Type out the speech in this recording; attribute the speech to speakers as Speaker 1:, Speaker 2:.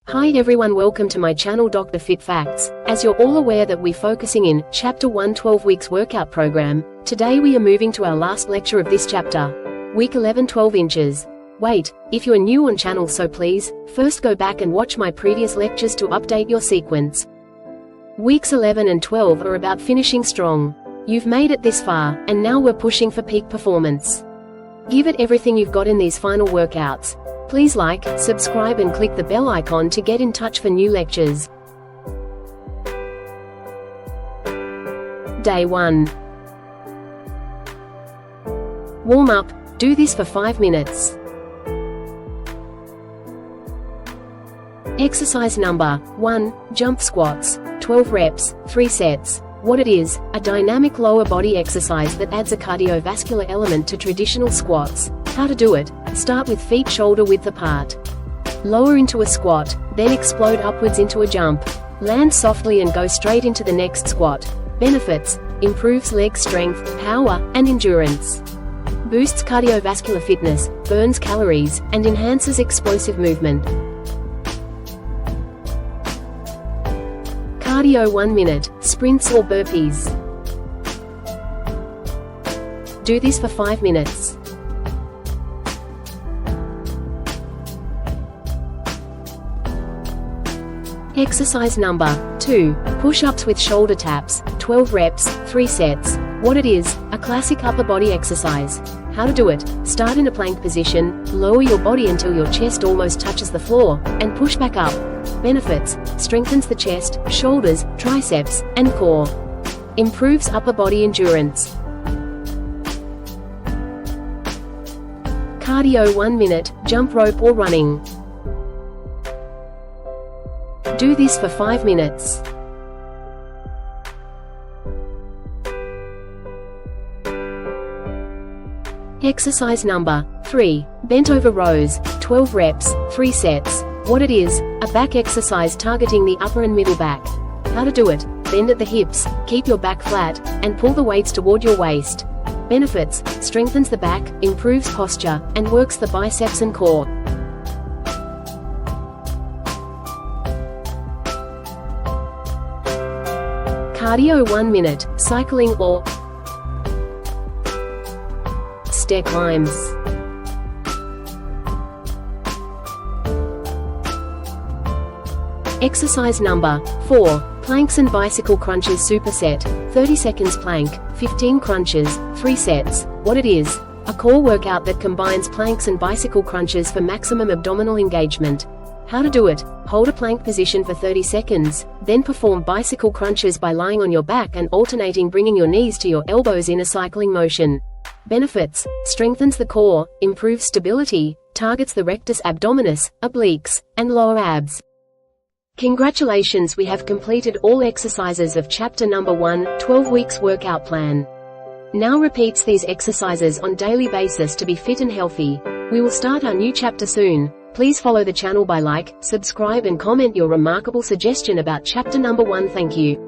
Speaker 1: Hi everyone, welcome to my channel Dr. Fit Facts. As you're all aware that we're focusing in Chapter 1 12 weeks workout program, today we are moving to our last lecture of this chapter. Week 11 12 inches. Wait, if you're new on channel, so please, first go back and watch my previous lectures to update your sequence. Weeks 11 and 12 are about finishing strong. You've made it this far, and now we're pushing for peak performance. Give it everything you've got in these final workouts. Please like, subscribe and click the bell icon to get in touch for new lectures. Day 1. Warm up. Do this for 5 minutes. Exercise number 1, jump squats, 12 reps, 3 sets. What it is, a dynamic lower body exercise that adds a cardiovascular element to traditional squats. How to do it: start with feet shoulder width apart. Lower into a squat, then explode upwards into a jump. Land softly and go straight into the next squat. Benefits: improves leg strength, power, and endurance. Boosts cardiovascular fitness, burns calories, and enhances explosive movement. Cardio 1 minute, sprints or burpees. Do this for 5 minutes. Exercise number 2, push-ups with shoulder taps, 12 reps, 3 sets. What it is, a classic upper body exercise. How to do it: start in a plank position, lower your body until your chest almost touches the floor, and push back up. Benefits: strengthens the chest, shoulders, triceps, and core. Improves upper body endurance. Cardio 1 minute, jump rope or running. Do this for 5 minutes. Exercise number 3, bent over rows, 12 reps, 3 sets. What it is, a back exercise targeting the upper and middle back. How to do it: bend at the hips, keep your back flat, and pull the weights toward your waist. Benefits: strengthens the back, improves posture, and works the biceps and core. Cardio 1 minute, cycling or stair climbs. Exercise number 4, planks and bicycle crunches superset, 30 seconds plank, 15 crunches, 3 sets. What it is, a core workout that combines planks and bicycle crunches for maximum abdominal engagement. How to do it: hold a plank position for 30 seconds, then perform bicycle crunches by lying on your back and alternating bringing your knees to your elbows in a cycling motion. Benefits: strengthens the core, improves stability, targets the rectus abdominis, obliques, and lower abs. Congratulations, we have completed all exercises of chapter number 1, 12 weeks workout plan. Now repeats these exercises on daily basis to be fit and healthy. We will start our new chapter soon. Please follow the channel by like, subscribe and comment your remarkable suggestion about chapter number 1. Thank you.